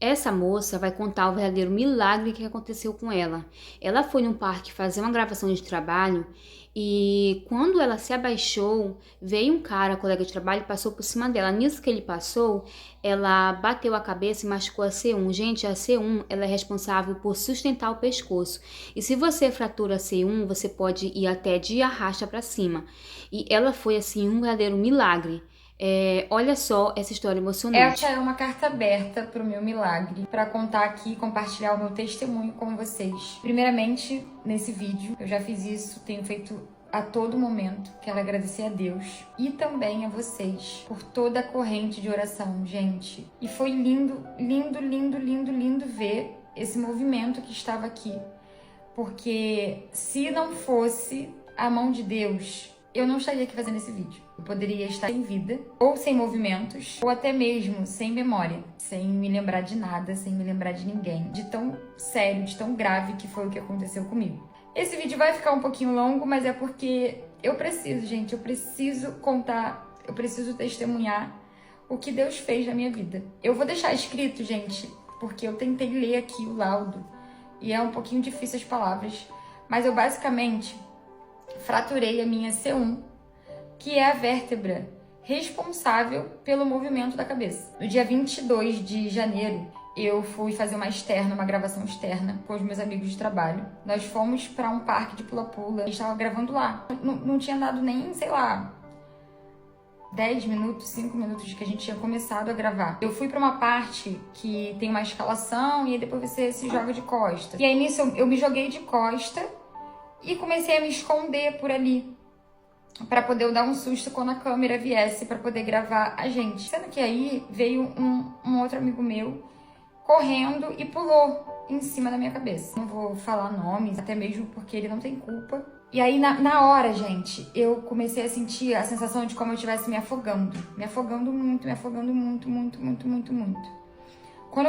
Essa moça vai contar o verdadeiro milagre que aconteceu com ela. Ela foi num parque fazer uma gravação de trabalho e quando ela se abaixou, veio um cara, colega de trabalho, e passou por cima dela. Nisso que ele passou, ela bateu a cabeça e machucou a C1. Gente, a C1 ela é responsável por sustentar o pescoço. E se você fratura a C1, você pode ir até de arrasta para cima. E ela foi assim um verdadeiro milagre. Olha só essa história emocionante. Essa é uma carta aberta para o meu milagre, para contar aqui e compartilhar o meu testemunho com vocês. Primeiramente, nesse vídeo, eu já fiz isso, tenho feito a todo momento. Quero agradecer a Deus e também a vocês por toda a corrente de oração, gente. E foi lindo, lindo, lindo, lindo, lindo ver esse movimento que estava aqui. Porque se não fosse a mão de Deus, eu não estaria aqui fazendo esse vídeo. Eu poderia estar sem vida, ou sem movimentos, ou até mesmo sem memória, sem me lembrar de nada, sem me lembrar de ninguém, de tão sério, de tão grave que foi o que aconteceu comigo. Esse vídeo vai ficar um pouquinho longo, mas é porque eu preciso, gente, eu preciso contar, eu preciso testemunhar o que Deus fez na minha vida. Eu vou deixar escrito, gente, porque eu tentei ler aqui o laudo, e é um pouquinho difícil as palavras, mas eu basicamente fraturei a minha C1, que é a vértebra responsável pelo movimento da cabeça. No dia 22 de janeiro, eu fui fazer uma gravação externa com os meus amigos de trabalho. Nós fomos para um parque de pula-pula e estava gravando lá. Não tinha dado nem, sei lá, 10 minutos, 5 minutos que a gente tinha começado a gravar. Eu fui pra uma parte que tem uma escalação e aí depois você se joga de costa. E aí nisso eu me joguei de costa e comecei a me esconder por ali pra poder dar um susto quando a câmera viesse pra poder gravar a gente. Sendo que aí veio um outro amigo meu correndo e pulou em cima da minha cabeça. Não vou falar nomes, até mesmo porque ele não tem culpa. E aí, na hora, gente, eu comecei a sentir a sensação de como eu estivesse me afogando. Me afogando muito, muito, muito, muito, muito. Quando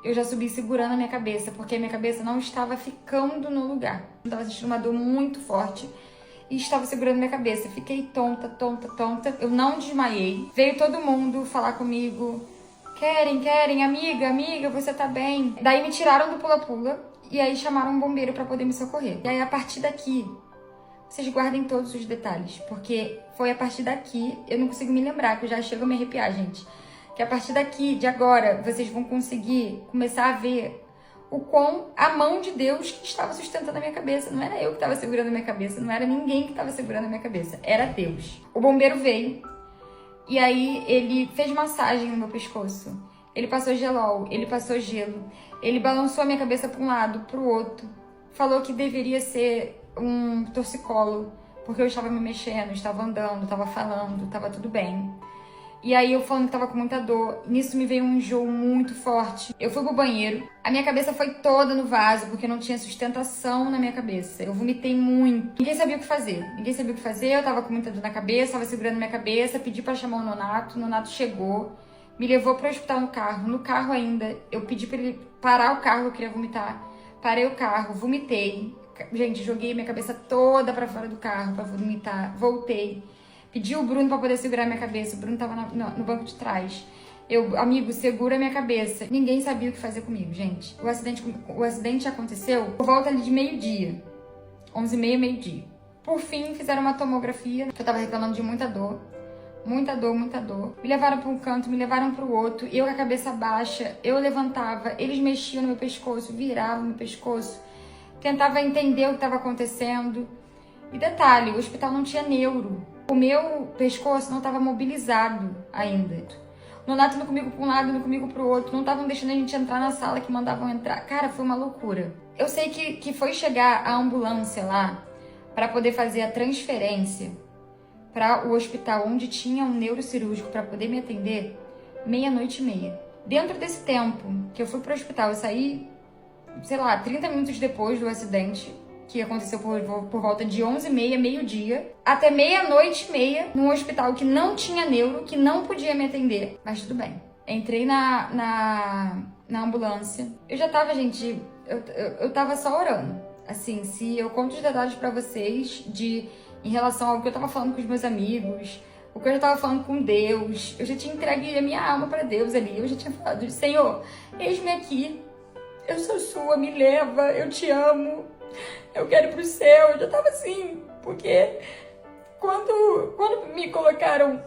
eu já subi segurando a minha cabeça, porque a minha cabeça não estava ficando no lugar. Eu estava sentindo uma dor muito forte e estava segurando minha cabeça. Fiquei tonta, tonta, tonta. Eu não desmaiei. Veio todo mundo falar comigo. Keren, amiga, você tá bem? Daí me tiraram do pula-pula. E aí chamaram um bombeiro pra poder me socorrer. E aí a partir daqui, vocês guardem todos os detalhes, porque foi a partir daqui, eu não consigo me lembrar, que eu já chego a me arrepiar, gente. Que a partir daqui, de agora, vocês vão conseguir começar a ver o quão a mão de Deus que estava sustentando a minha cabeça. Não era eu que estava segurando a minha cabeça, não era ninguém que estava segurando a minha cabeça, era Deus. O bombeiro veio e aí ele fez massagem no meu pescoço. Ele passou gelol, ele passou gelo, ele balançou a minha cabeça para um lado, para o outro. Falou que deveria ser um torcicolo, porque eu estava me mexendo, estava andando, estava falando, estava tudo bem. E aí eu falando que tava com muita dor, nisso me veio um enjoo muito forte. Eu fui pro banheiro, a minha cabeça foi toda no vaso, porque não tinha sustentação na minha cabeça. Eu vomitei muito. Ninguém sabia o que fazer, eu tava com muita dor na cabeça, tava segurando minha cabeça, pedi pra chamar o Nonato chegou, me levou pro hospital no carro. No carro ainda, eu pedi pra ele parar o carro, eu queria vomitar. Parei o carro, vomitei. Gente, joguei minha cabeça toda pra fora do carro pra vomitar, voltei. Pedi o Bruno pra poder segurar minha cabeça. O Bruno tava no banco de trás. Amigo, segura minha cabeça. Ninguém sabia o que fazer comigo, gente. O acidente aconteceu por volta ali de meio-dia. 11h30, meio-dia. Por fim, fizeram uma tomografia. Eu tava reclamando de muita dor. Muita dor, muita dor. Me levaram pra um canto, me levaram pro outro. Eu com a cabeça baixa, eu levantava. Eles mexiam no meu pescoço, viravam no meu pescoço. Tentava entender o que estava acontecendo. E detalhe, o hospital não tinha neuro. O meu pescoço não estava mobilizado ainda. O Nonato indo comigo para um lado, indo comigo para o outro. Não estavam deixando a gente entrar na sala que mandavam entrar. Cara, foi uma loucura. Eu sei que foi chegar a ambulância lá para poder fazer a transferência para o hospital onde tinha um neurocirúrgico para poder me atender 00:30. Dentro desse tempo que eu fui para o hospital, eu saí, sei lá, 30 minutos depois do acidente, que aconteceu por volta de 11h30, meio-dia, até 00:30, num hospital que não tinha neuro, que não podia me atender. Mas tudo bem. Entrei na ambulância. Eu já tava, gente, eu tava só orando. Assim, se eu conto os detalhes pra vocês em relação ao que eu tava falando com os meus amigos, o que eu já tava falando com Deus, eu já tinha entregue a minha alma para Deus ali, eu já tinha falado, Senhor, eis-me aqui, eu sou sua, me leva, eu te amo, eu quero ir pro céu. Eu já tava assim, porque quando me colocaram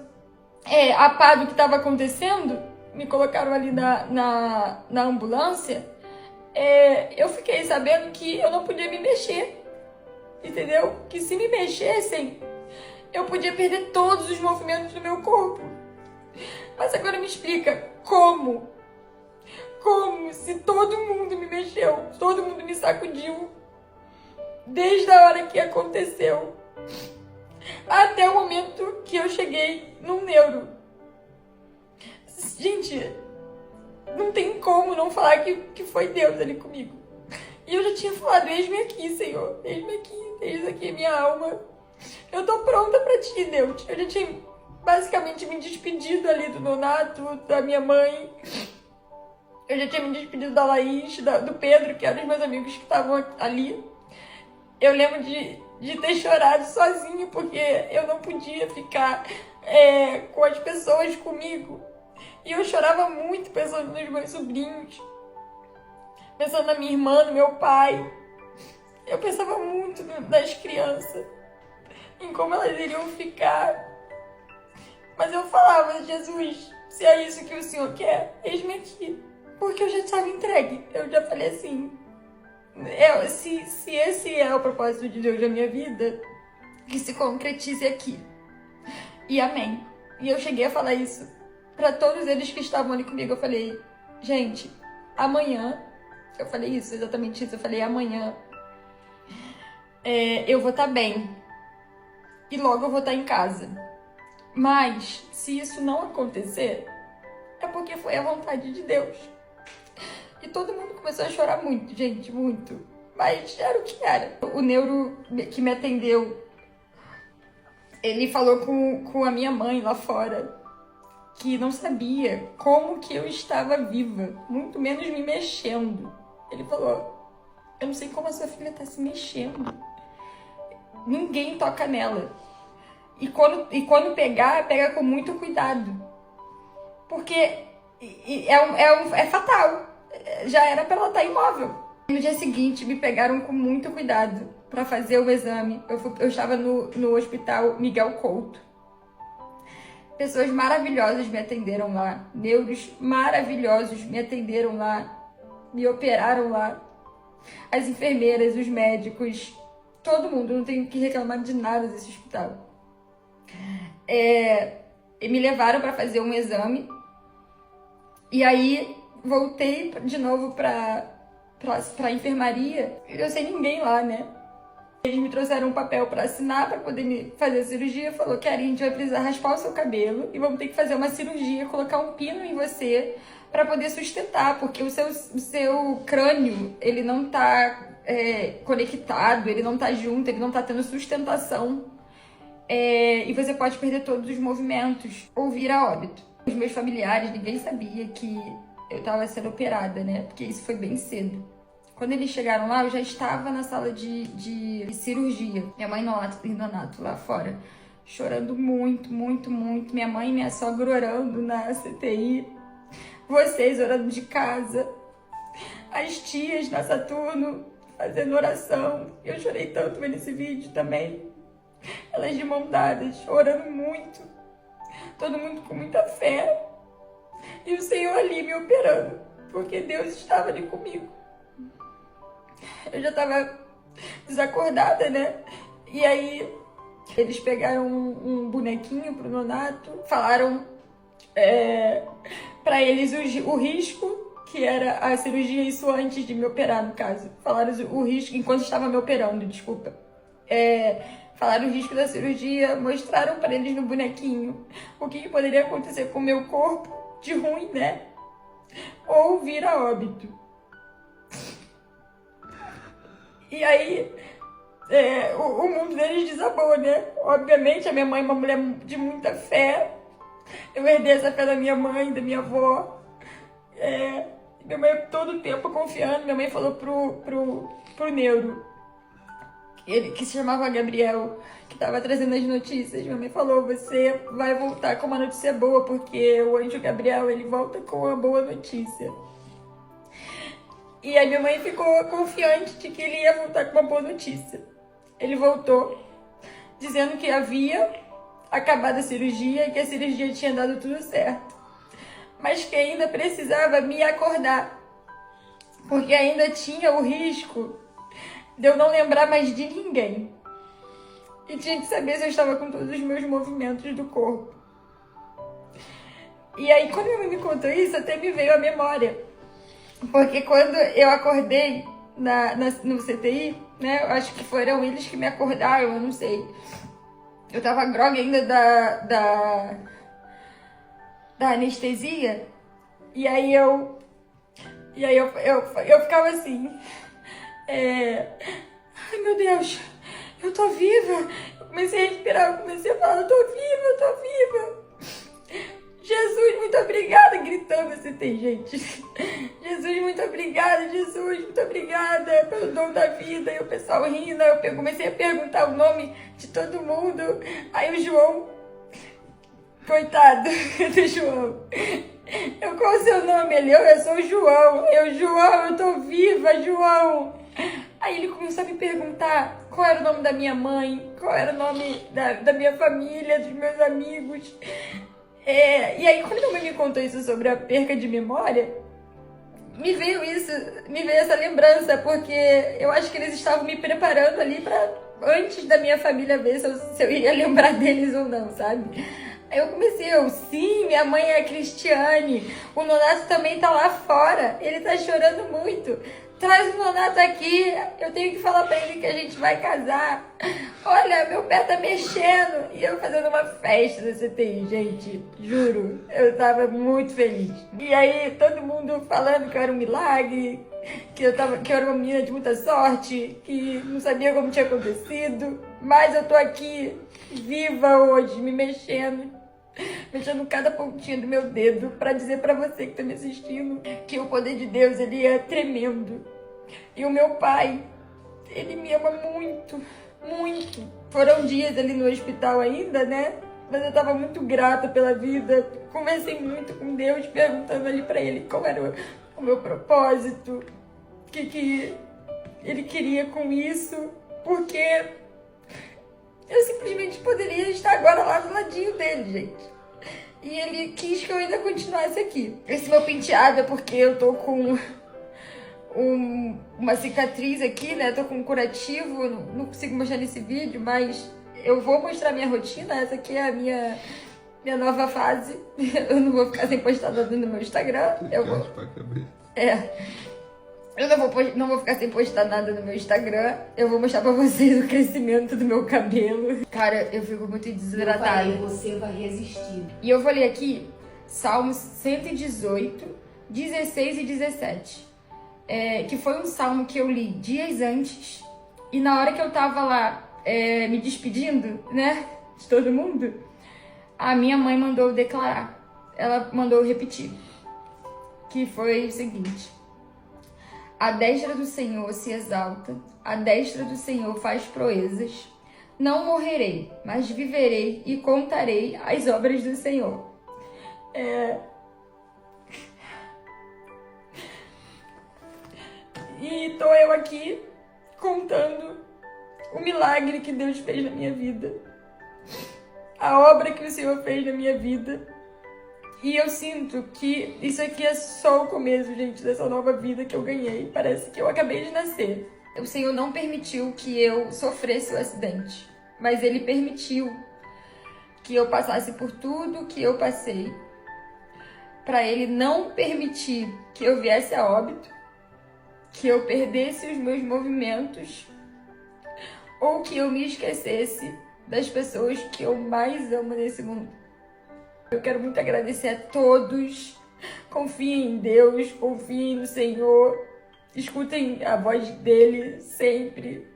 a par do que estava acontecendo, me colocaram ali na ambulância, eu fiquei sabendo que eu não podia me mexer, entendeu? Que se me mexessem, eu podia perder todos os movimentos do meu corpo. Mas agora me explica, como? Como se todo mundo me mexeu, todo mundo me sacudiu, desde a hora que aconteceu, até o momento que eu cheguei no neuro. Gente, não tem como não falar que foi Deus ali comigo. E eu já tinha falado, eis-me aqui, Senhor, eis-me aqui, eis aqui minha alma. Eu tô pronta pra ti, Deus. Eu já tinha basicamente me despedido ali do Nonato, da minha mãe. Eu já tinha me despedido da Laís, do Pedro, que eram os meus amigos que estavam ali. Eu lembro de ter chorado sozinho, porque eu não podia ficar com as pessoas comigo. E eu chorava muito pensando nos meus sobrinhos, pensando na minha irmã, no meu pai. Eu pensava muito nas crianças, em como elas iriam ficar. Mas eu falava, Jesus, se é isso que o Senhor quer, eis-me aqui. Porque eu já estava entregue. Eu já falei assim, se esse é o propósito de Deus na minha vida, que se concretize aqui. E amém. E eu cheguei a falar isso para todos eles que estavam ali comigo. Eu falei, gente, amanhã, eu falei isso, exatamente isso, eu falei, amanhã eu vou estar bem. E logo eu vou estar em casa. Mas, se isso não acontecer, é porque foi a vontade de Deus. E todo mundo começou a chorar muito, gente, muito. Mas era o que era. O neuro que me atendeu, ele falou com a minha mãe lá fora, que não sabia como que eu estava viva, muito menos me mexendo. Ele falou, eu não sei como a sua filha está se mexendo. Ninguém toca nela. E quando pegar, pega com muito cuidado. Porque é fatal. Já era para ela estar imóvel. No dia seguinte, me pegaram com muito cuidado para fazer o exame. Eu estava no hospital Miguel Couto. Pessoas maravilhosas me atenderam lá. Neuros maravilhosos me atenderam lá. Me operaram lá. As enfermeiras, os médicos, todo mundo. Não tenho que reclamar de nada desse hospital. E me levaram para fazer um exame. E aí voltei de novo pra enfermaria. Eu sem ninguém lá, né? Eles me trouxeram um papel para assinar para poder me fazer a cirurgia. Falou, Karen, a gente vai precisar raspar o seu cabelo e vamos ter que fazer uma cirurgia, colocar um pino em você para poder sustentar, porque o seu crânio, ele não tá conectado, ele não tá junto, ele não tá tendo sustentação. E você pode perder todos os movimentos ou vir a óbito. Os meus familiares, ninguém sabia que eu tava sendo operada, né? Porque isso foi bem cedo. Quando eles chegaram lá, eu já estava na sala de cirurgia. Minha mãe e Nonato lá fora, chorando muito, muito, muito. Minha mãe e minha sogra orando na CTI. Vocês orando de casa. As tias na Saturno fazendo oração. Eu chorei tanto vendo esse vídeo também. Elas de mão dadas, orando muito. Todo mundo com muita fé. E o Senhor ali me operando, porque Deus estava ali comigo. Eu já estava desacordada, né? E aí eles pegaram um bonequinho pro Nonato, falaram para eles o risco, que era a cirurgia, isso antes de me operar, no caso. Falaram o risco, enquanto estava me operando, desculpa. Falaram o risco da cirurgia, mostraram para eles no bonequinho o que poderia acontecer com o meu corpo, de ruim, né? Ou vir a óbito. E aí, o mundo deles desabou, né? Obviamente, a minha mãe é uma mulher de muita fé. Eu herdei essa fé da minha mãe, da minha avó. Minha mãe todo o tempo confiando. Minha mãe falou pro neuro, ele que se chamava Gabriel, que estava trazendo as notícias. Minha mãe falou: você vai voltar com uma notícia boa, porque o anjo Gabriel, ele volta com uma boa notícia. E aí minha mãe ficou confiante de que ele ia voltar com uma boa notícia. Ele voltou dizendo que havia acabado a cirurgia e que a cirurgia tinha dado tudo certo, mas que ainda precisava me acordar, porque ainda tinha o risco de eu não lembrar mais de ninguém. E tinha que saber se eu estava com todos os meus movimentos do corpo. E aí, quando minha mãe me contou isso, até me veio a memória. Porque quando eu acordei no CTI, né, eu acho que foram eles que me acordaram, eu não sei. Eu tava grogue ainda da anestesia. E aí eu ficava assim. Ai, meu Deus, eu tô viva. Eu comecei a respirar, eu comecei a falar: eu tô viva. Jesus, muito obrigada, gritando assim, tem gente. Jesus, muito obrigada, Jesus, muito obrigada pelo dom da vida. E o pessoal rindo, eu comecei a perguntar o nome de todo mundo. Aí o João, coitado do João. Qual é o seu nome? Ele: eu sou o João. João, eu tô viva, João. Aí ele começou a me perguntar qual era o nome da minha mãe, qual era o nome da minha família, dos meus amigos. E aí, quando minha mãe me contou isso sobre a perca de memória, me veio essa lembrança, porque eu acho que eles estavam me preparando ali para antes da minha família ver se eu ia lembrar deles ou não, sabe? Aí eu comecei, sim, minha mãe é a Cristiane, o Nonato também tá lá fora, ele tá chorando muito. Traz o Nonato aqui, eu tenho que falar pra ele que a gente vai casar. Olha, meu pé tá mexendo. E eu fazendo uma festa da CTI, gente, juro, eu tava muito feliz. E aí, todo mundo falando que eu era um milagre, que eu era uma menina de muita sorte, que não sabia como tinha acontecido. Mas eu tô aqui, viva hoje, me mexendo cada pontinha do meu dedo pra dizer pra você que tá me assistindo que o poder de Deus, ele é tremendo. E o meu pai, ele me ama muito, muito. Foram dias ali no hospital ainda, né? Mas eu tava muito grata pela vida. Conversei muito com Deus, perguntando ali pra ele qual era o meu propósito, o que ele queria com isso, porque eu simplesmente poderia estar agora lá do ladinho dele, gente. E ele quis que eu ainda continuasse aqui. Esse meu penteado é porque eu tô com uma cicatriz aqui, né? Tô com um curativo, não consigo mostrar nesse vídeo, mas eu vou mostrar minha rotina. Essa aqui é a minha nova fase. Eu não vou ficar sem postar nada no meu Instagram. Eu não vou ficar sem postar nada no meu Instagram. Eu vou mostrar pra vocês o crescimento do meu cabelo. Cara, eu fico muito desidratada. Você vai resistir. E eu vou ler aqui Salmos 118, 16 e 17. Que foi um salmo que eu li dias antes. E na hora que eu tava lá me despedindo, né, de todo mundo, a minha mãe mandou eu declarar. Ela mandou eu repetir. Que foi o seguinte: a destra do Senhor se exalta, a destra do Senhor faz proezas. Não morrerei, mas viverei e contarei as obras do Senhor. E tô eu aqui contando o milagre que Deus fez na minha vida, a obra que o Senhor fez na minha vida. E eu sinto que isso aqui é só o começo, gente, dessa nova vida que eu ganhei. Parece que eu acabei de nascer. O Senhor não permitiu que eu sofresse o acidente, mas Ele permitiu que eu passasse por tudo que eu passei, para Ele não permitir que eu viesse a óbito, que eu perdesse os meus movimentos, ou que eu me esquecesse das pessoas que eu mais amo nesse mundo. Eu quero muito agradecer a todos. Confiem em Deus, confiem no Senhor, escutem a voz dele sempre.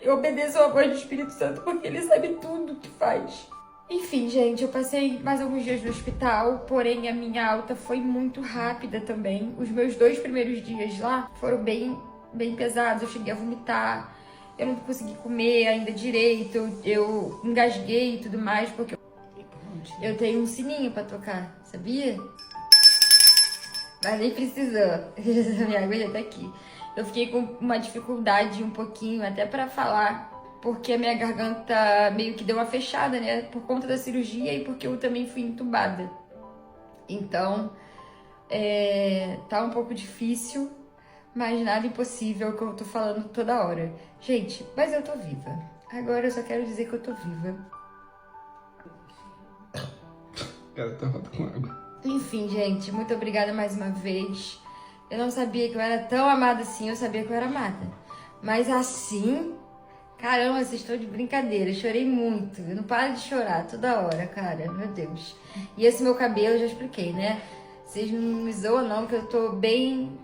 Obedeçam a voz do Espírito Santo, porque ele sabe tudo o que faz. Enfim, gente, eu passei mais alguns dias no hospital, porém a minha alta foi muito rápida também. Os meus 2 primeiros dias lá foram bem pesados, eu cheguei a vomitar. eu não consegui comer ainda direito, eu engasguei e tudo mais, porque eu tenho um sininho pra tocar, sabia? Mas nem precisou, minha água já tá aqui. Eu fiquei com uma dificuldade um pouquinho até pra falar, porque a minha garganta meio que deu uma fechada, né? Por conta da cirurgia e porque eu também fui entubada. Então, tá um pouco difícil, mas nada impossível que eu tô falando toda hora. Gente, mas eu tô viva. Agora eu só quero dizer que eu tô viva. Ela tá rota com água. Enfim, gente, muito obrigada mais uma vez. Eu não sabia que eu era tão amada assim, eu sabia que eu era amada. Mas assim, caramba, vocês estão de brincadeira. Eu chorei muito. Eu não paro de chorar toda hora, cara. Meu Deus. E esse meu cabelo, eu já expliquei, né? Vocês não me zoam não, que eu tô bem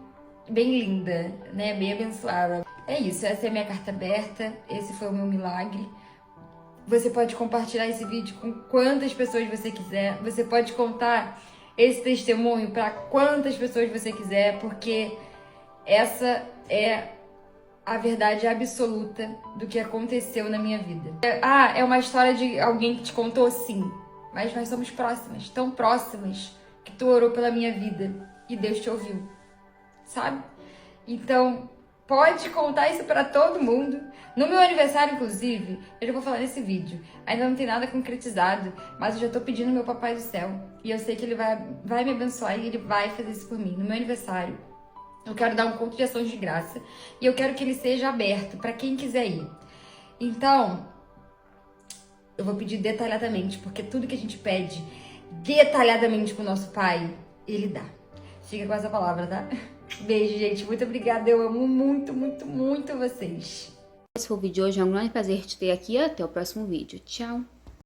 linda, né? Bem abençoada. É isso, essa é a minha carta aberta. Esse foi o meu milagre. Você pode compartilhar esse vídeo com quantas pessoas você quiser. Você pode contar esse testemunho para quantas pessoas você quiser, porque essa é a verdade absoluta do que aconteceu na minha vida. É uma história de alguém que te contou? Sim, mas nós somos próximas, tão próximas, que tu orou pela minha vida e Deus te ouviu, sabe? Então, pode contar isso pra todo mundo. No meu aniversário, inclusive, eu já vou falar nesse vídeo. Ainda não tem nada concretizado, mas eu já tô pedindo ao meu papai do céu. E eu sei que ele vai me abençoar e ele vai fazer isso por mim. No meu aniversário, eu quero dar um culto de ações de graça. E eu quero que ele seja aberto pra quem quiser ir. Então, eu vou pedir detalhadamente, porque tudo que a gente pede detalhadamente pro nosso pai, ele dá. Fica com essa palavra, tá? Beijo, gente. Muito obrigada. Eu amo muito, muito, muito vocês. Esse foi o vídeo de hoje. É um grande prazer te ter aqui. Até o próximo vídeo. Tchau!